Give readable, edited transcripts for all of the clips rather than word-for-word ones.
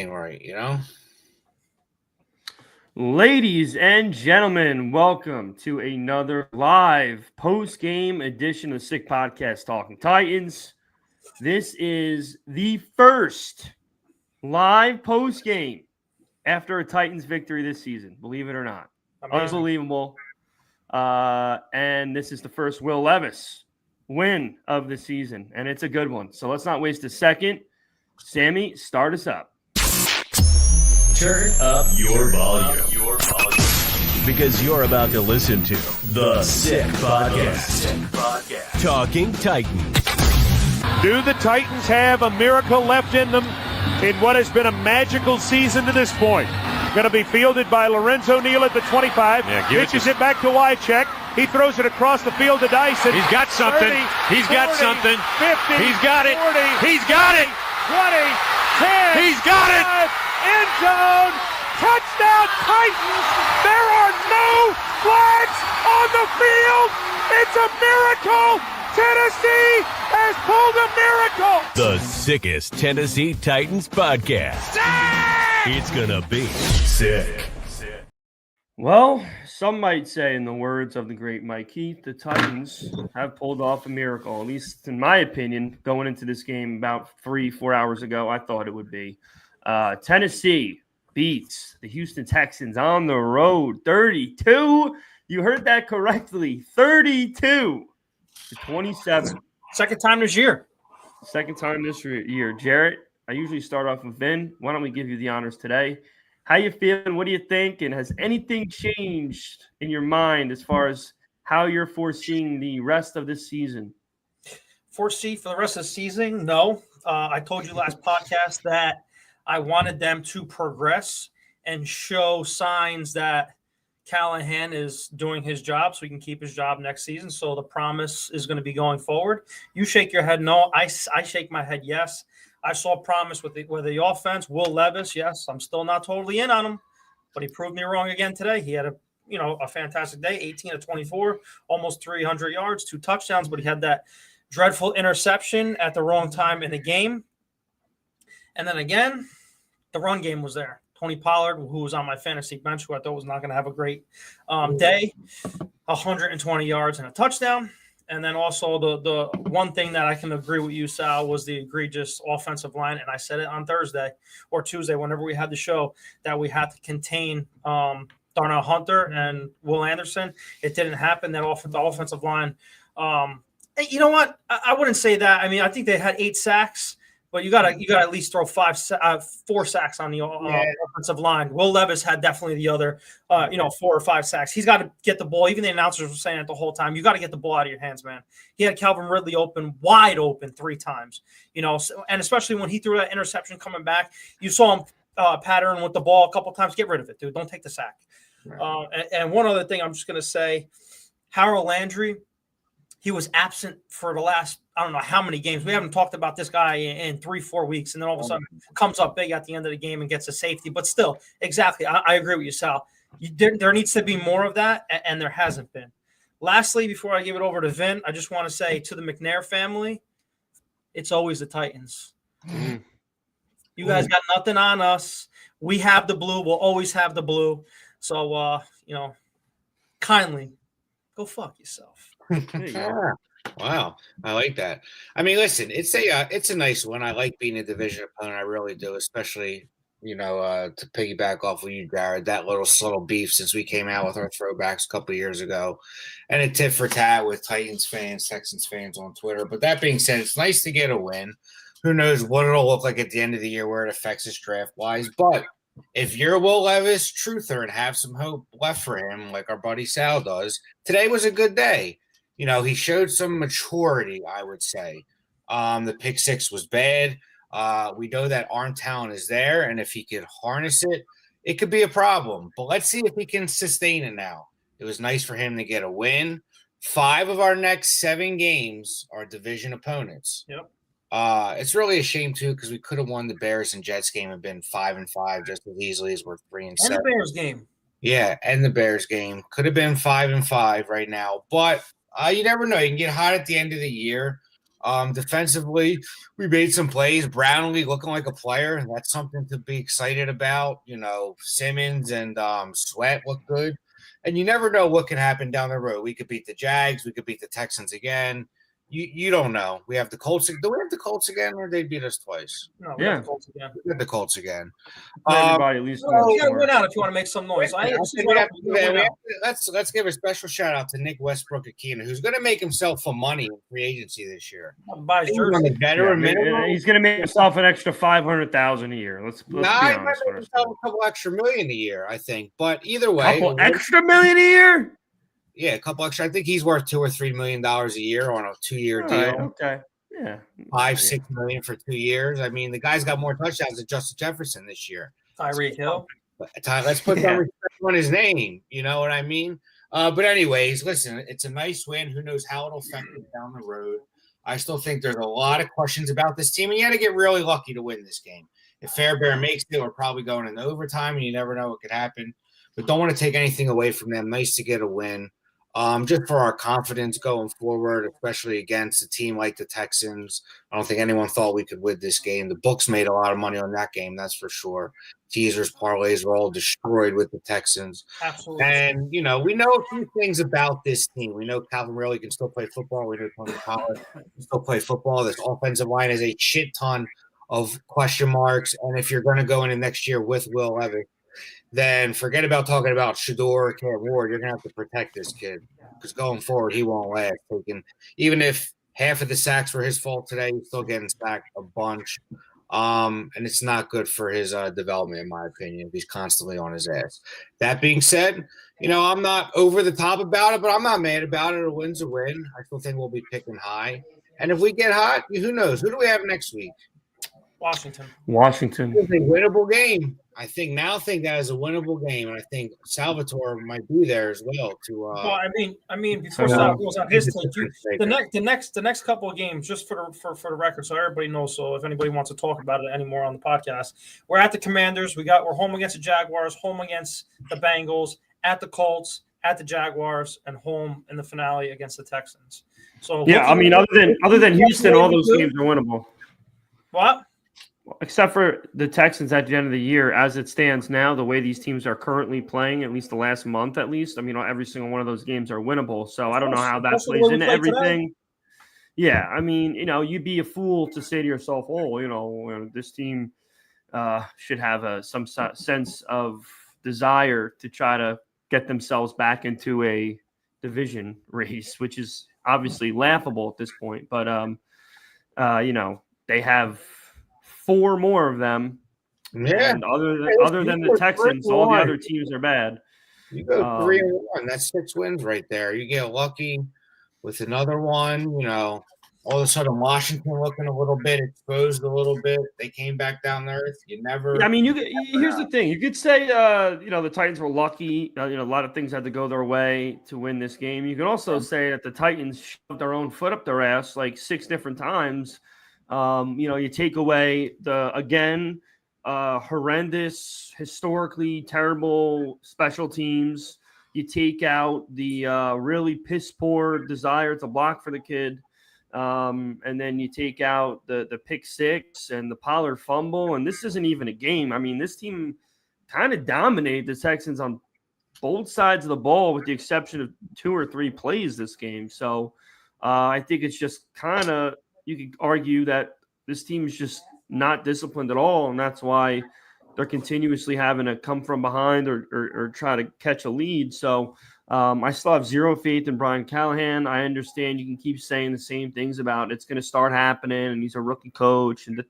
anything right, you know? Ladies and gentlemen, welcome to another live post-game edition of Sick Podcast Talking Titans. This is the first live post-game after a Titans victory this season, believe it or not. Amazing. Unbelievable. And this is the first Will Levis win of the season, and it's a good one. So let's not waste a second. Sammy, start us up. Turn up your volume. Because you're about to listen to the Sick Podcast. Talking Titans. Do the Titans have a miracle left in them in what has been a magical season to this point? Going to be fielded by Lorenzo Neal at the 25. Pitches it back to Wycheck. He throws it across the field to Dyson. He's got something. 30, He's 40, got something. 50. He's got it. 40, He's got it. 20, 10. He's got it. End zone. Touchdown Titans. There are no flags on the field. It's a miracle. Tennessee has pulled a miracle. The sickest Tennessee Titans podcast. Sick! It's going to be sick. Well, some might say, in the words of the great Mike Keith, the Titans have pulled off a miracle, at least in my opinion, going into this game about 3-4 hours ago. I thought it would be. Tennessee beats the Houston Texans on the road 32. You heard that correctly. 32-27. Second time this year. Second time this year. Jarett, I usually start off with Vin. Why don't we give you the honors today? How you feeling? What do you think? And has anything changed in your mind as far as how you're foreseeing the rest of this season? Foresee for the rest of the season? No. I told you last podcast that I wanted them to progress and show signs that Callahan is doing his job so he can keep his job next season. So the promise is going to be going forward. You shake your head no. I shake my head yes. I saw promise with the offense. Will Levis, yes. I'm still not totally in on him, but he proved me wrong again today. He had a fantastic day, 18 of 24, almost 300 yards, 2 touchdowns, but he had that dreadful interception at the wrong time in the game. And then again, the run game was there. Tony Pollard, who was on my fantasy bench, who I thought was not going to have a great day, 120 yards and a touchdown. And then also the one thing that I can agree with you, Sal, was the egregious offensive line. And I said it on Thursday or Tuesday, whenever we had the show, that we had to contain Darnell Hunter and Will Anderson. It didn't happen. The offensive line. You know what? I wouldn't say that. I mean, I think they had 8 sacks. But you got to at least throw 4 sacks on the offensive line. Will Levis had definitely the other, 4 or 5 sacks. He's got to get the ball. Even the announcers were saying it the whole time. You got to get the ball out of your hands, man. He had Calvin Ridley wide open 3 times. And especially when he threw that interception coming back, you saw him pattern with the ball a couple times. Get rid of it, dude. Don't take the sack. Right. And one other thing I'm just going to say, Harold Landry, he was absent for the last, I don't know how many games. We haven't talked about this guy in 3-4 weeks, and then all of a sudden comes up big at the end of the game and gets a safety. But still, exactly, I agree with you, Sal. There needs to be more of that, and there hasn't been. Lastly, before I give it over to Vin, I just want to say to the McNair family, it's always the Titans. Mm-hmm. You guys got nothing on us. We have the blue. We'll always have the blue. So, kindly go fuck yourself. Wow, I like that. I mean, listen, it's a nice one. I like being a division opponent. I really do, especially to piggyback off of you, Jarett. That little subtle beef since we came out with our throwbacks a couple of years ago, and a tit for tat with Titans fans, Texans fans on Twitter. But that being said, it's nice to get a win. Who knows what it'll look like at the end of the year, where it affects us draft wise, but. If you're a Will Levis truther and have some hope left for him, like our buddy Sal does, today was a good day. He showed some maturity, I would say. The pick 6 was bad. We know that arm talent is there, and if he could harness it, it could be a problem. But let's see if he can sustain it now. It was nice for him to get a win. 5 of our next 7 games are division opponents. Yep. It's really a shame too because we could have won the Bears and Jets game and been 5-5 just as easily as we're 3-7. And the Bears game. Yeah, and the Bears game could have been 5-5 right now, but you never know. You can get hot at the end of the year. Defensively, we made some plays. Brownlee looking like a player, and that's something to be excited about. Simmons and Sweat look good. And you never know what can happen down the road. We could beat the Jags. We could beat the Texans again. You don't know. We have the Colts. Do we have the Colts again, or they beat us twice? No, we got the Colts again. We got the Colts again. Everybody at least. You got to win out if you want to make some noise. Let's give a special shout out to Nick Westbrook Akina, who's going to make himself some money in free agency this year. Buy his jersey. He's going to make himself an extra $500,000 a year. Let's be honest. He might make himself a couple extra million a year, I think. But either way, couple extra million a year. Yeah, a couple extra. I think he's worth $2 or $3 million a year on a 2-year deal. Right, okay. Yeah. 5-6 million for 2 years. I mean, the guy's got more touchdowns than Justin Jefferson this year. Tyreek Hill. Let's put some respect on his name. You know what I mean? But anyways, listen, it's a nice win. Who knows how it'll affect it down the road. I still think there's a lot of questions about this team, and you got to get really lucky to win this game. If Fairbairn makes it, we're probably going into overtime, and you never know what could happen. But don't want to take anything away from them. Nice to get a win. Just for our confidence going forward, especially against a team like the Texans. I don't think anyone thought we could win this game. The books made a lot of money on that game, that's for sure. Teasers, parlays were all destroyed with the Texans. Absolutely. And, we know a few things about this team. We know Calvin Ridley can still play football. We know Tony Pollard can still play football. This offensive line has a shit ton of question marks. And if you're going to go into next year with Will Levis, then forget about talking about Shador or Cam Ward. You're going to have to protect this kid because going forward, he won't last. Even if half of the sacks were his fault today, he's still getting sacked a bunch. And it's not good for his development, in my opinion, if he's constantly on his ass. That being said, I'm not over the top about it, but I'm not mad about it. A win's a win. I still think we'll be picking high. And if we get hot, who knows? Who do we have next week? Washington. It's a winnable game. I think that is a winnable game, and I think Salvatore might be there as well. Well, I mean, before Sal goes on his take, the next couple of games, just for the record, so everybody knows. So if anybody wants to talk about it anymore on the podcast, we're at the Commanders. We're home against the Jaguars, home against the Bengals, at the Colts, at the Jaguars, and home in the finale against the Texans. So yeah, I mean, other than Houston, all those games are winnable. What? Except for the Texans at the end of the year, as it stands now, the way these teams are currently playing, at least the last month, I mean, every single one of those games are winnable. So I don't know how that plays into everything. Today. Yeah, I mean, you'd be a fool to say to yourself, this team should have some sense of desire to try to get themselves back into a division race, which is obviously laughable at this point. But, they have 4 more of them. Yeah. And other than the Texans, all the other teams are bad. You go 3-1. That's 6 wins right there. You get lucky with another one. All of a sudden Washington looking a little bit exposed a little bit. They came back down to earth. You never. I mean, here's the thing. You could say, the Titans were lucky. A lot of things had to go their way to win this game. You can also say that the Titans shoved their own foot up their ass like 6 different times. You take away the horrendous, historically terrible special teams. You take out the really piss poor desire to block for the kid. And then you take out the pick 6 and the Pollard fumble. And this isn't even a game. I mean, this team kind of dominated the Texans on both sides of the ball with the exception of 2 or 3 plays this game. So I think it's just kind of, you could argue that this team is just not disciplined at all, and that's why they're continuously having to come from behind or try to catch a lead. So I still have zero faith in Brian Callahan. I understand you can keep saying the same things about it's going to start happening and he's a rookie coach and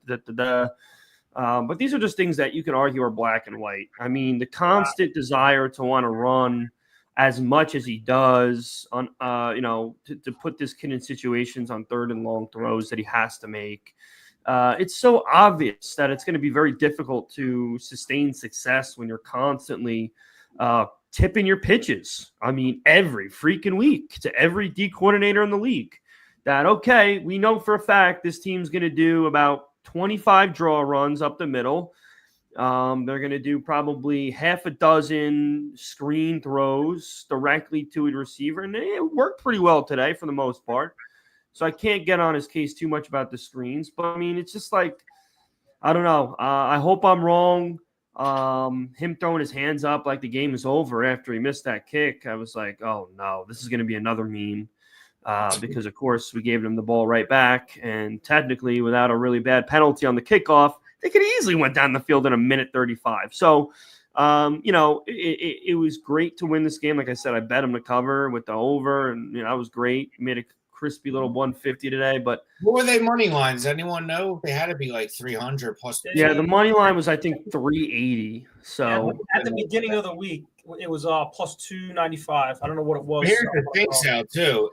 but these are just things that you can argue are black and white. I mean, the constant desire to want to run as much as he does on, to put this kid in situations on 3rd and long throws that he has to make. It's so obvious that it's going to be very difficult to sustain success when you're constantly tipping your pitches. I mean, every freaking week to every D coordinator in the league that, okay, we know for a fact this team's going to do about 25 draw runs up the middle. They're going to do probably half a dozen screen throws directly to a receiver, and it worked pretty well today for the most part. So I can't get on his case too much about the screens. But, I mean, it's just like, I don't know. I hope I'm wrong. Him throwing his hands up like the game is over after he missed that kick, I was like, oh, no, this is going to be another meme. Because, of course, we gave them the ball right back. And technically, without a really bad penalty on the kickoff, they could easily went down the field in a minute 35. So, it was great to win this game. Like I said, I bet him to cover with the over, and that was great. Made a crispy little 150 today. But what were they money lines? Anyone know? They had to be like 300 plus. Yeah, the money line was, I think, 380. So at the beginning of the week, it was plus 295. I don't know what it was. But here's the thing, Sal, too.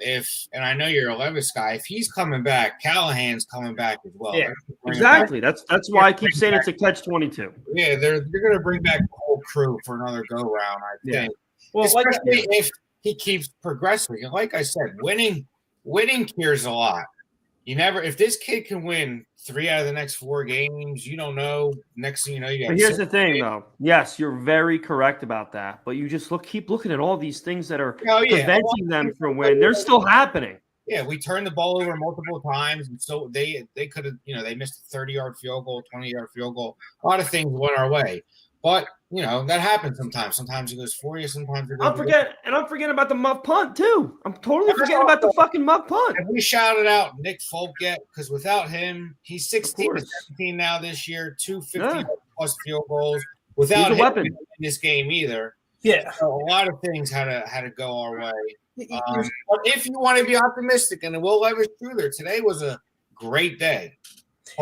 And I know you're a Levis guy. If he's coming back, Callahan's coming back as well. Yeah, exactly. That's why I keep saying it's a catch-22. Yeah, they're going to bring back the whole crew for another go round. I think. Well, especially if he keeps progressing. And like I said, winning cures a lot. If this kid can win 3 out of the next 4 games, you don't know. Next thing you know, you got. But here's the thing, though. Yes, you're very correct about that. But you just keep looking at all these things that are preventing them from winning. They're still happening. Yeah, we turned the ball over multiple times, and so they could have, they missed a 30-yard field goal, 20-yard field goal. A lot of things went our way, but that happens sometimes. Sometimes it goes for you. Sometimes it goes. I'm forgetting about the muff punt too. I'm totally forgetting about the fucking muff punt. Have we shouted out Nick Folk yet? Because without him, he's 16-17 now this year, 250 plus field goals. Without him weapon in this game either. Yeah, so a lot of things had to go our way. But if you want to be optimistic, and Will Levis through there, today was a great day.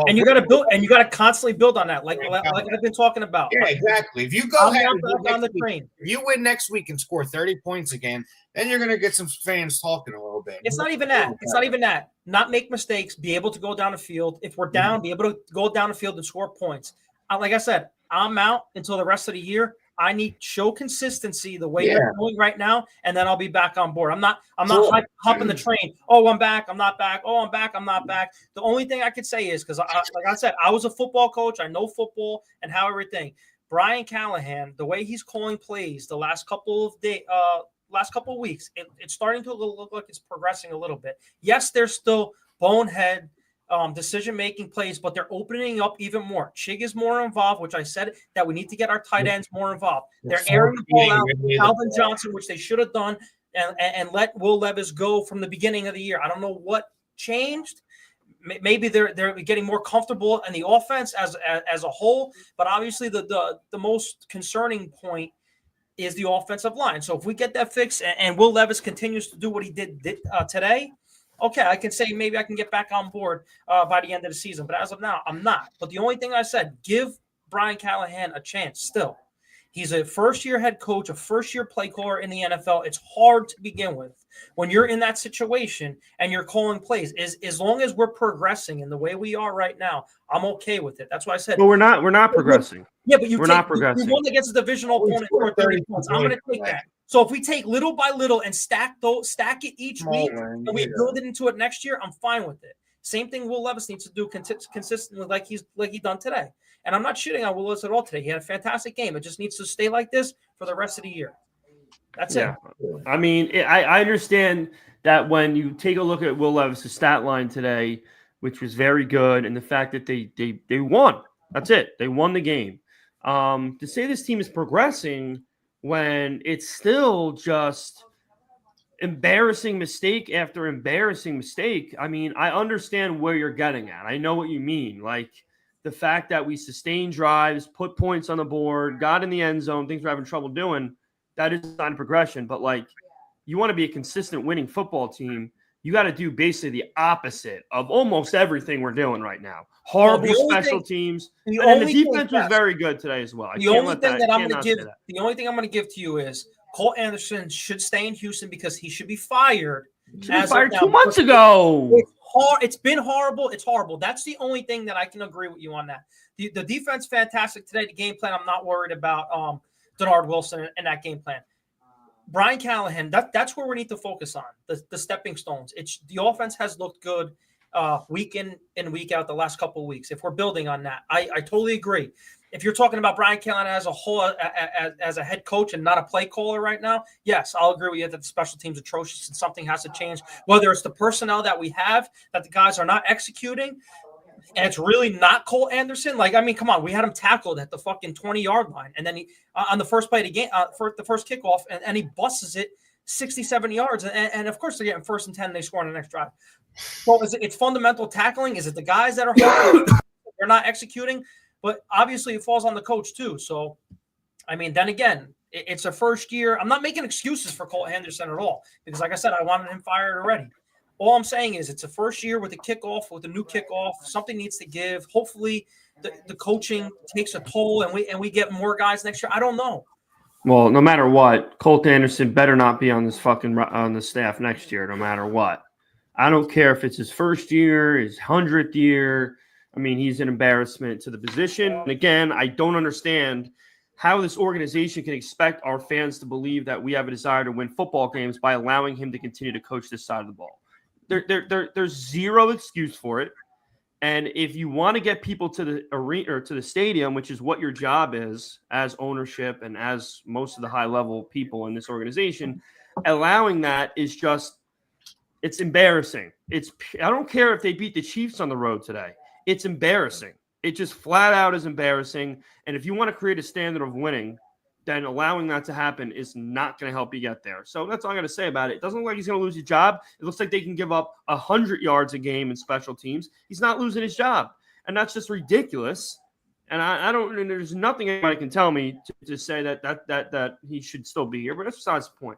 And you got to build, and you got to constantly build on that, like I've been talking about. Yeah, exactly. If you go ahead on the train, if you win next week and score 30 points again, then you're going to get some fans talking a little bit. It's not even that. It's not even that. Not make mistakes. Be able to go down the field. If we're down, be able to go down the field and score points. Like I said, I'm out until the rest of the year. I need show consistency the way you're doing right now, and then I'll be back on board. I'm not hopping the train. Oh, I'm back. I'm not back. Oh, I'm back. I'm not back. The only thing I could say is, because like I said, I was a football coach. I know football and how everything. Brian Callahan, the way he's calling plays the last couple of weeks, it's starting to look like it's progressing a little bit. Yes, there's still bonehead decision-making plays, but they're opening up even more. Chig is more involved, which I said that we need to get our tight ends more involved. They're airing the ball out. Calvin Johnson, which they should have done, and let Will Levis go from the beginning of the year. I don't know what changed. Maybe they're getting more comfortable in the offense as a whole, but obviously the most concerning point is the offensive line. So if we get that fixed and Will Levis continues to do what he did today, okay, I can say maybe I can get back on board by the end of the season. But as of now, I'm not. But the only thing I said, give Brian Callahan a chance still. He's a first-year head coach, a first-year play caller in the NFL. It's hard to begin with. When you're in that situation and you're calling plays, as long as we're progressing in the way we are right now, I'm okay with it. That's why I said. But we're not progressing. Yeah, but we're not progressing. You won against a divisional opponent for 30 points. I'm going to take that. So if we take little by little and stack it each week, and we build it into it next year, I'm fine with it. Same thing Will Levis needs to do consistently like he done today. And I'm not shitting on Will Levis at all today. He had a fantastic game. It just needs to stay like this for the rest of the year. That's it. I mean, I understand that when you take a look at Will Levis' stat line today, which was very good, and the fact that they won. That's it. They won the game. To say this team is progressing when it's still just embarrassing mistake after embarrassing mistake. I mean, I understand where you're getting at. I know what you mean. Like the fact that we sustained drives, put points on the board, got in the end zone, things we're having trouble doing, that is a sign of progression. But like, you want to be a consistent winning football team, you got to do basically the opposite of almost everything we're doing right now. Horrible special teams. And the defense was very good today as well. The only thing I'm going to give to you is Cole Anderson should stay in Houston because he should be fired. Should be fired 2 months ago. It's been horrible. It's horrible. That's the only thing that I can agree with you on that. The defense, fantastic today. The game plan, I'm not worried about Denard Wilson and that game plan. Brian Callahan, that's where we need to focus on, the stepping stones. The offense has looked good week in and week out the last couple of weeks. If we're building on that, I totally agree. If you're talking about Brian Callahan as a whole, as a head coach and not a play caller right now, yes, I'll agree with you that the special team's atrocious and something has to change. Whether it's the personnel that we have, that the guys are not executing, and it's really not Cole Anderson. Like, I mean, come on, we had him tackled at the fucking 20-yard line, and then he on the first play of the game, for the first kickoff, and he busts it 67 yards, and of course they're getting 1st and 10, and they score on the next drive. Well, it's fundamental tackling? Is it the guys that are they're not executing? But obviously it falls on the coach too. So, I mean, then again, it's a first year. I'm not making excuses for Cole Anderson at all because, like I said, I wanted him fired already. All I'm saying is it's a first year with a kickoff, with a new kickoff. Something needs to give. Hopefully the coaching takes a toll and we get more guys next year. I don't know. Well, no matter what, Colt Anderson better not be on the staff next year, no matter what. I don't care if it's his first year, his 100th year. I mean, he's an embarrassment to the position. And again, I don't understand how this organization can expect our fans to believe that we have a desire to win football games by allowing him to continue to coach this side of the ball. There's zero excuse for it. And if you want to get people to the arena or to the stadium, which is what your job is as ownership and as most of the high-level people in this organization, allowing that is just – it's embarrassing. I don't care if they beat the Chiefs on the road today. It's embarrassing. It just flat out is embarrassing. And if you want to create a standard of winning, then allowing that to happen is not going to help you get there. So that's all I got to say about it. It doesn't look like he's going to lose his job. It looks like they can give up 100 yards a game in special teams. He's not losing his job. And that's just ridiculous. And I don't, and there's nothing anybody can tell me to say that he should still be here, but that's besides the point.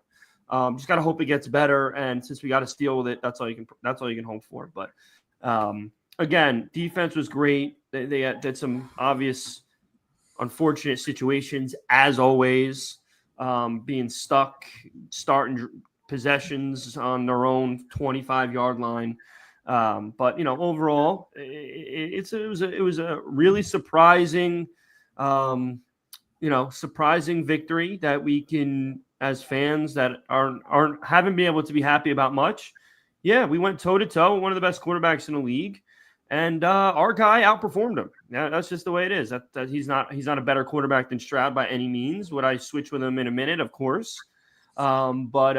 Just got to hope it gets better. And since we got to deal with it, that's all you can hope for. But, again, defense was great. They did some obvious, unfortunate situations, as always, being stuck, starting possessions on their own 25-yard line. But overall, it was a really surprising, surprising victory that we can, as fans that haven't been able to be happy about much. Yeah, we went toe-to-toe with one of the best quarterbacks in the league. And our guy outperformed him. Yeah, that's just the way it is. That he's not a better quarterback than Stroud by any means. Would I switch with him in a minute? Of course. But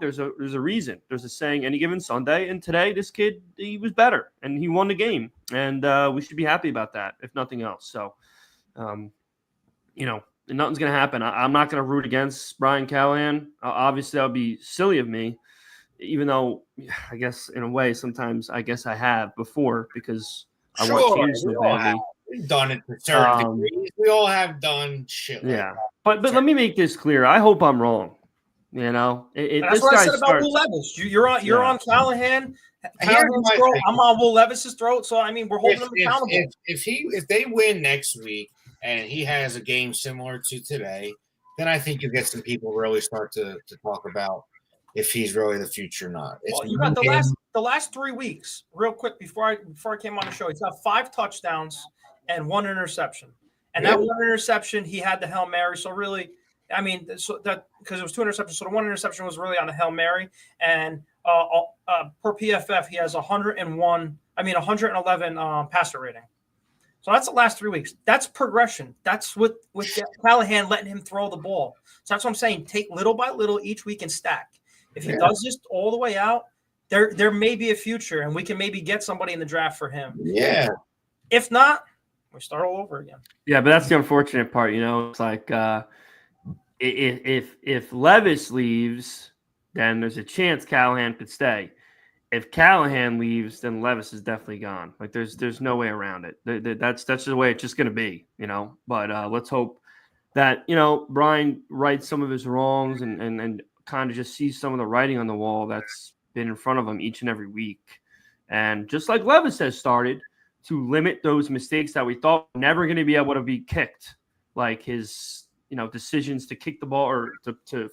there's a reason. There's a saying, any given Sunday. And today, this kid, he was better, and he won the game. And we should be happy about that, if nothing else. So, nothing's going to happen. I'm not going to root against Brian Callahan. Obviously, that would be silly of me. Even though I guess in a way sometimes I guess I have before because I want change so badly. We've done it to certain degrees. We all have done shit. Yeah, like but let me make this clear. I hope I'm wrong. That's what I said about Will Levis. You're on Callahan's throat. I'm on Will Levis's throat. So I mean, we're holding him accountable. If they win next week and he has a game similar to today, then I think you get some people really start to talk about if he's really the future or not. Well, you got the last 3 weeks, real quick before I came on the show. He's got 5 touchdowns and 1 interception. And that 1 interception, he had the Hail Mary. So really, I mean, because it was 2 interceptions, so the 1 interception was really on the Hail Mary. And per PFF, he has 111 passer rating. So that's the last 3 weeks. That's progression. That's with Callahan letting him throw the ball. So that's what I'm saying. Take little by little each week and stack. If he does this all the way out, there may be a future, and we can maybe get somebody in the draft for him. Yeah. If not, we start all over again. Yeah, but that's the unfortunate part. It's like if Levis leaves, then there's a chance Callahan could stay. If Callahan leaves, then Levis is definitely gone. Like there's no way around it. That's the way it's just going to be. But let's hope that Brian rights some of his wrongs and kind of just sees some of the writing on the wall that's been in front of him each and every week. And just like Levis has started to limit those mistakes that we thought were never going to be able to be kicked, like his, decisions to kick the ball or to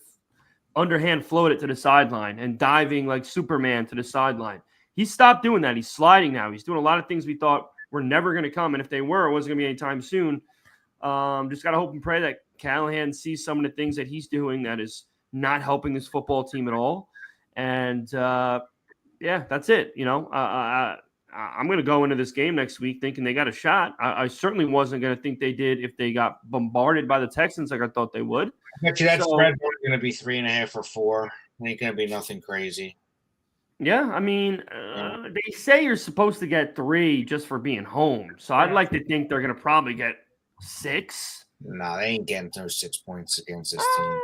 underhand float it to the sideline and diving like Superman to the sideline. He stopped doing that. He's sliding now. He's doing a lot of things we thought were never going to come. And if they were, it wasn't going to be anytime soon. Just got to hope and pray that Callahan sees some of the things that he's doing that is not helping this football team at all. And that's it. I'm going to go into this game next week thinking they got a shot. I certainly wasn't going to think they did if they got bombarded by the Texans like I thought they would. I bet you that spread is going to be 3.5 or 4. It ain't going to be nothing crazy. Yeah, I mean, they say you're supposed to get 3 just for being home. So I'd like to think they're going to probably get 6. No, they ain't getting those 6 points against this team.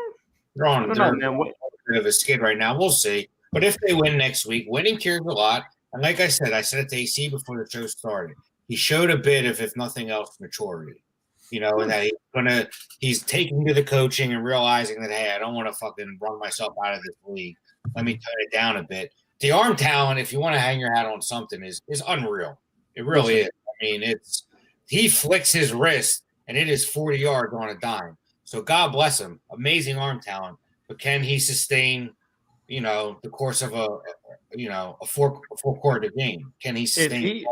They're I don't know, man. a bit of a skid right now. We'll see. But if they win next week, winning cures a lot. And like I said it to AC before the show started. He showed a bit of, if nothing else, maturity. And that he's taking to the coaching and realizing that, hey, I don't want to fucking run myself out of this league. Let me tone it down a bit. The arm talent, if you want to hang your hat on something, is unreal. It really is. I mean, he flicks his wrist and it is 40 yards on a dime. So God bless him. Amazing arm talent. But can he sustain, the course of a four-quarter game? Can he sustain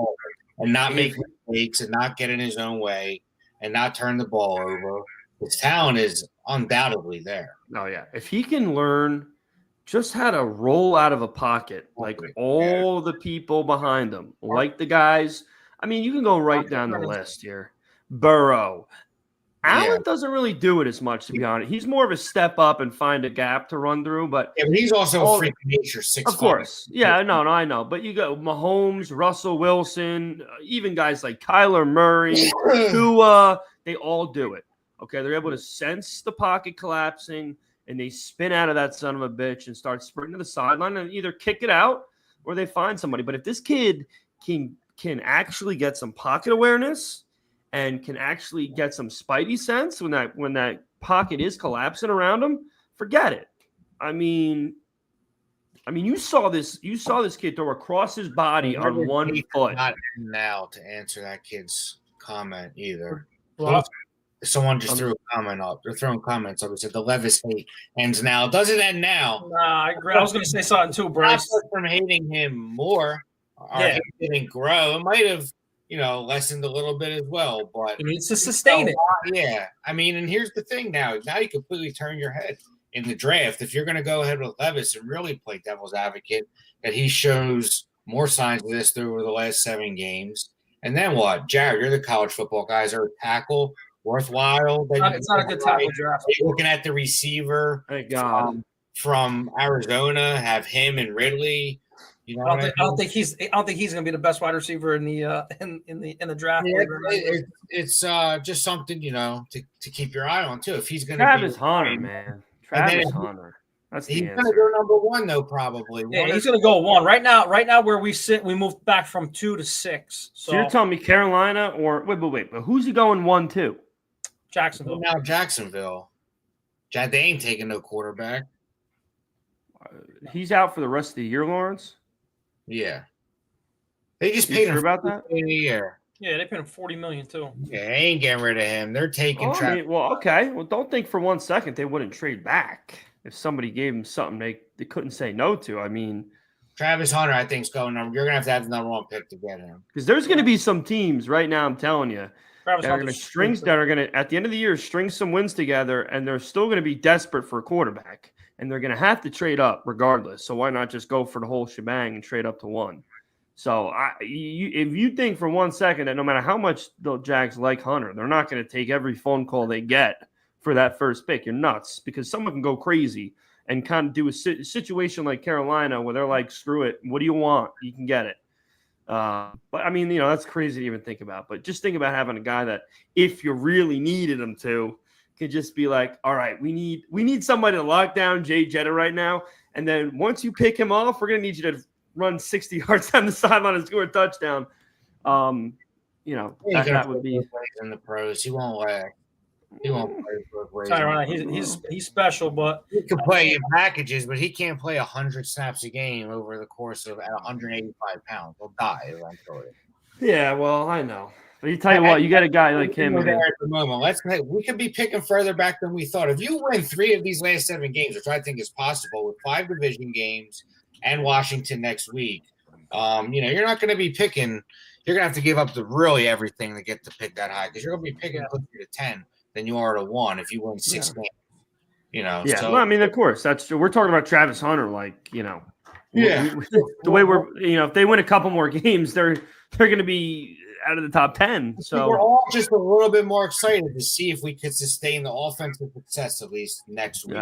and not make mistakes and not get in his own way and not turn the ball over? His talent is undoubtedly there. Oh, yeah. If he can learn just how to roll out of a pocket, like all the people behind him, like the guys. I mean, you can go right down the list here. Burrow. Allen doesn't really do it as much, to be honest. He's more of a step up and find a gap to run through. But he's also a freak of nature, 6'5". Of course. Yeah, no, I know. But you got Mahomes, Russell Wilson, even guys like Kyler Murray, who they all do it. Okay, they're able to sense the pocket collapsing, and they spin out of that son of a bitch and start sprinting to the sideline and either kick it out or they find somebody. But if this kid can actually get some pocket awareness and can actually get some spidey sense when that pocket is collapsing around him, forget it. I mean, you saw this kid throw across his body on one foot. Not now to answer that kid's comment either. Well, someone just threw a comment up. They're throwing comments up. It said the Levis hate ends now. It doesn't end now. Nah, I agree. I was going to say something too, Bryce. From hating him more, it didn't grow. It might have, lessened a little bit as well. But he needs to sustain it. Yeah, I mean, and here's the thing. Now you completely turn your head in the draft. If you're going to go ahead with Levis and really play devil's advocate, that he shows more signs of this through the last 7 games, and then what? Jarett, you're the college football guys. Are a tackle worthwhile? It's not a good tackle draft. Looking at the receiver, thank God, from Arizona, have him and Ridley. I don't think he's going to be the best wide receiver in the draft. Yeah, it's just something to keep your eye on too. If he's going to Travis Hunter, man, Travis Hunter. That's he's going to go number 1 though, probably. Yeah, he's going to go 1 right now. Where we sit, we moved back from 2 to 6. So you're telling me Carolina or wait, but who's he going 1 to? Jacksonville. Now Jacksonville. They ain't taking no quarterback. He's out for the rest of the year, Lawrence. Yeah, they just paid him about that a year. Yeah, they paid him $40 million too. Yeah, they ain't getting rid of him. They're taking. Okay. Well, don't think for 1 second they wouldn't trade back if somebody gave him something they couldn't say no to. I mean, Travis Hunter, I think, is going number. You're gonna have the number 1 pick to get him because there's going to be some teams right now. I'm telling you. That are going to at the end of the year string some wins together, and they're still going to be desperate for a quarterback, and they're going to have to trade up regardless. So why not just go for the whole shebang and trade up to 1? So if you think for 1 second that no matter how much the Jags like Hunter, they're not going to take every phone call they get for that first pick, you're nuts, because someone can go crazy and kind of do a situation like Carolina where they're like, screw it, what do you want? You can get it. But I mean, that's crazy to even think about. But just think about having a guy that, if you really needed him to, could just be like, all right, we need somebody to lock down Jay Jetta right now. And then once you pick him off, we're gonna need you to run 60 yards down the sideline and score a touchdown. That would be in the pros. He won't play. He won't play both ways. He's special, but he can play in packages, but he can't play 100 snaps a game over the course of at 185 pounds. He'll die eventually. Yeah, well, I know. But you tell you what, you got a guy like him at the moment. We could be picking further back than we thought. If you win 3 of these last 7 games, which I think is possible, with 5 division games and Washington next week, you're not going to be picking. You're going to have to give up really everything to get to pick that high, because you're going to be picking closer to 10 than you are to 1 if you win 6 games. Yeah, well, I mean, of course, that's true. We're talking about Travis Hunter, The way we're, if they win a couple more games, they're going to be out of the top 10. So we're all just a little bit more excited to see if we could sustain the offensive success at least next week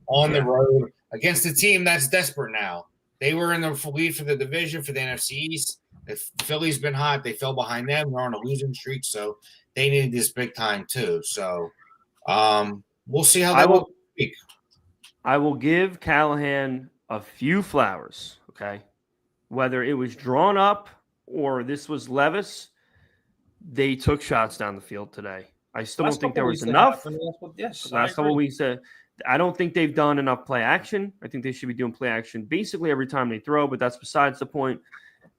on the road against a team that's desperate now. They were in the lead for the division for the NFC East. If Philly's been hot, they fell behind them. They're on a losing streak, so they needed this big time too. So we'll see how that will speak. I will give Callahan a few flowers, okay? Whether it was drawn up or this was Levis, they took shots down the field today. I still don't think there was enough. Last couple of weeks, I don't think they've done enough play action. I think they should be doing play action basically every time they throw, but that's besides the point.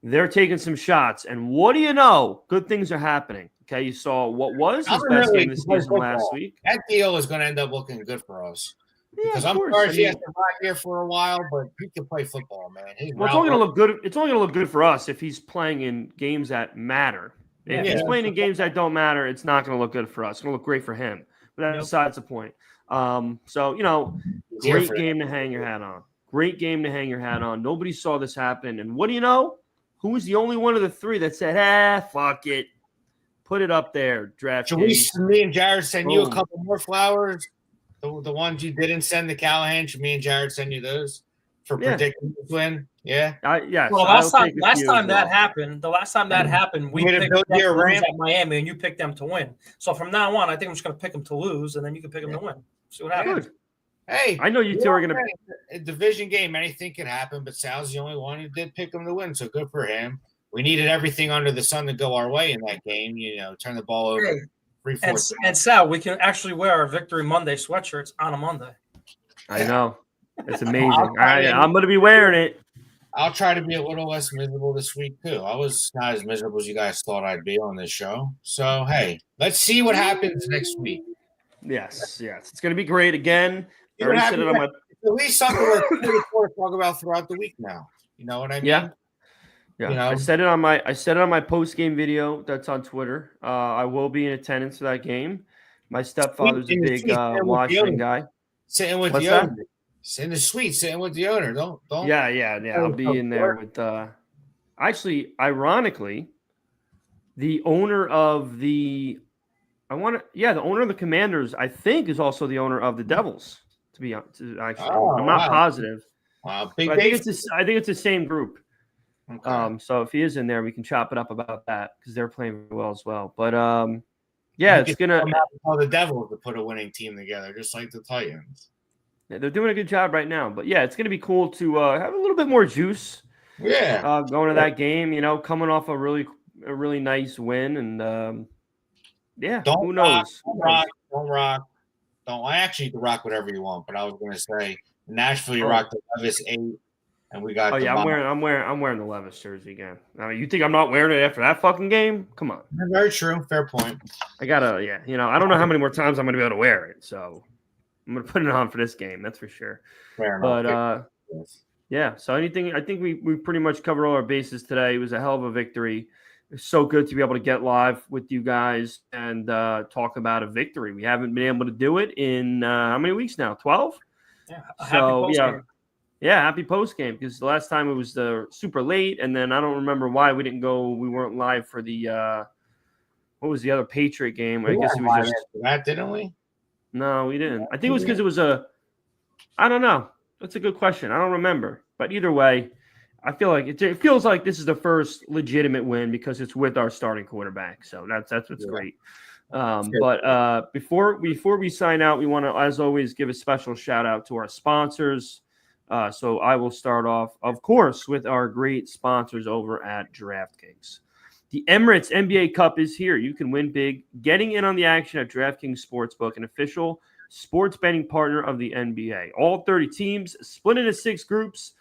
They're taking some shots, and what do you know? Good things are happening. Okay, you saw what was his best game this season last week. That deal is going to end up looking good for us. Because I'm sorry he has to ride here for a while, but he can play football, man. It's only going to look good. It's only going to look good for us if he's playing in games that matter. If he's playing in games that don't matter, it's not going to look good for us. It's going to look great for him. But that's besides the point. Great game to hang your hat on. Great game to hang your hat on. Nobody saw this happen. And what do you know? Who was the only one of the three that said, fuck it. Put it up there, draft. Should me and Jarett send you a couple more flowers? The ones you didn't send to Callahan, should me and Jarett send you those for predicting this win? Yeah. Yes. Well, last time that happened, we picked at Miami, and you picked them to win. So from now on, I think I'm just going to pick them to lose, and then you can pick them to win. See what happens. Good. Hey, I know you two are going to a division game. Anything can happen, but Sal's the only one who did pick them to win. So good for him. We needed everything under the sun to go our way in that game. Turn the ball over. And Sal, we can actually wear our Victory Monday sweatshirts on a Monday. I know. It's amazing. I'm going to be wearing it. I'll try to be a little less miserable this week, too. I was not as miserable as you guys thought I'd be on this show. So, hey, let's see what happens next week. Yes. It's going to be great again. At least something to talk about throughout the week now. You know what I mean? Yeah. I said it on my post game video that's on Twitter. I will be in attendance for that game. My stepfather's a big Washington guy. Sitting with the owner. In the suite, sitting with the owner. Don't. Yeah. I'll be in there with. Actually, ironically, the owner of the. The owner of the Commanders, I think, is also the owner of the Devils. To be honest, I'm not positive. Wow, I think it's the same group. Okay. So if he is in there, we can chop it up about that because they're playing well as well. But it's gonna tell the Devils to put a winning team together, just like the Titans. Yeah, they're doing a good job right now. But it's gonna be cool to have a little bit more juice. Yeah. Going to that game, coming off a really nice win, and who knows? Don't rock. I actually you can rock whatever you want, but I was gonna say in Nashville you rocked the Levis 8, and we got. I'm wearing the Levis jersey again. I mean, you think I'm not wearing it after that fucking game? Come on. Very true. Fair point. I gotta, I don't know how many more times I'm gonna be able to wear it, so I'm gonna put it on for this game. That's for sure. Fair enough. But So I think we pretty much covered all our bases today. It was a hell of a victory. It's so good to be able to get live with you guys and talk about a victory. We haven't been able to do it in how many weeks now? 12? Yeah. Happy post game because the last time it was super late, and then I don't remember why we weren't live for the what was the other Patriot game? I guess it was just that, didn't we? No, we didn't. I think it was because it was I don't know. That's a good question. I don't remember. But either way, I feel like it feels like this is the first legitimate win because it's with our starting quarterback. So that's what's great. But before we sign out, we want to, as always, give a special shout out to our sponsors. So I will start off, of course, with our great sponsors over at DraftKings. The Emirates NBA Cup is here. You can win big, getting in on the action at DraftKings Sportsbook, an official sports betting partner of the NBA. All 30 teams split into 6 groups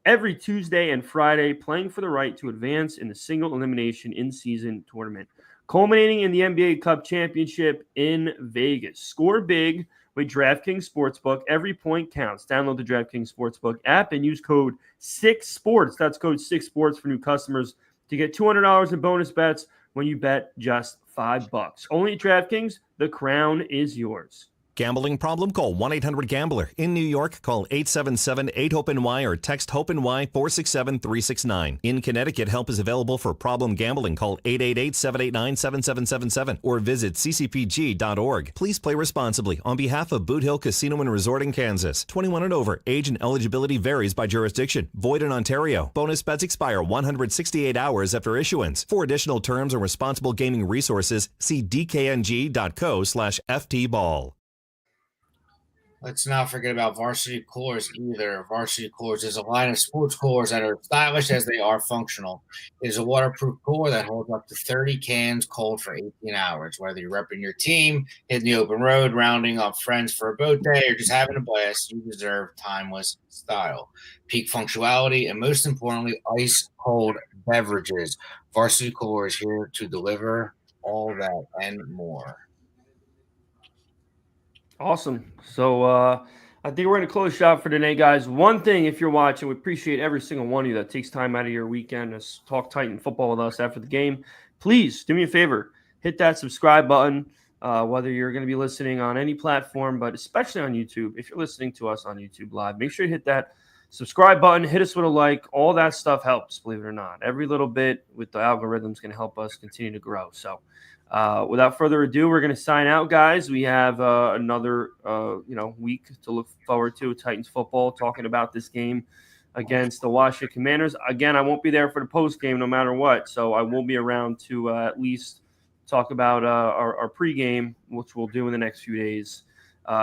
every Tuesday and Friday, playing for the right to advance in the single elimination in-season tournament, culminating in the NBA Cup championship in Vegas. Score big with DraftKings Sportsbook. Every point counts. Download the DraftKings Sportsbook app and use code 6SPORTS. That's code 6SPORTS for new customers to get $200 in bonus bets when you bet just $5. Only at DraftKings, the crown is yours. Gambling problem? Call 1-800-GAMBLER. In New York, call 877-8-HOPE-NY or text HOPE-NY 467-369. In Connecticut, help is available for problem gambling. Call 888-789-7777 or visit ccpg.org. Please play responsibly on behalf of Boot Hill Casino and Resort in Kansas. 21 and over. Age and eligibility varies by jurisdiction. Void in Ontario. Bonus bets expire 168 hours after issuance. For additional terms and responsible gaming resources, see dkng.co/ftball. Let's not forget about Varsity Coolers either. Varsity Coolers is a line of sports coolers that are stylish as they are functional. It is a waterproof cooler that holds up to 30 cans cold for 18 hours. Whether you're repping your team, hitting the open road, rounding up friends for a boat day, or just having a blast, you deserve timeless style, peak functionality, and most importantly, ice-cold beverages. Varsity Coolers is here to deliver all that and more. Awesome. So I think we're going to close shop for today, guys. One thing, if you're watching, we appreciate every single one of you that takes time out of your weekend to talk Titan football with us after the game. Please do me a favor. Hit that subscribe button, whether you're going to be listening on any platform, but especially on YouTube. If you're listening to us on YouTube Live, make sure you hit that subscribe button. Hit us with a like. All that stuff helps, believe it or not. Every little bit with the algorithm is going to help us continue to grow. So without further ado, we're going to sign out, guys. We have another week to look forward to, Titans football, talking about this game against the Washington Commanders. Again, I won't be there for the post game no matter what, so I will be around to at least talk about our pregame, which we'll do in the next few days.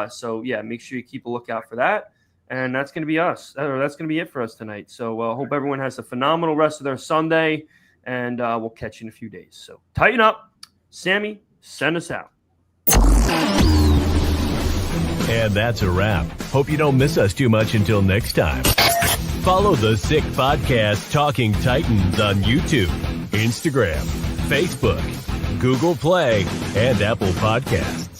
So make sure you keep a lookout for that. And that's going to be us. That's going to be it for us tonight. So hope everyone has a phenomenal rest of their Sunday, and we'll catch you in a few days. So tighten up. Sammy, send us out. And that's a wrap. Hope you don't miss us too much until next time. Follow the Sick Podcast Talking Titans on YouTube, Instagram, Facebook, Google Play, and Apple Podcasts.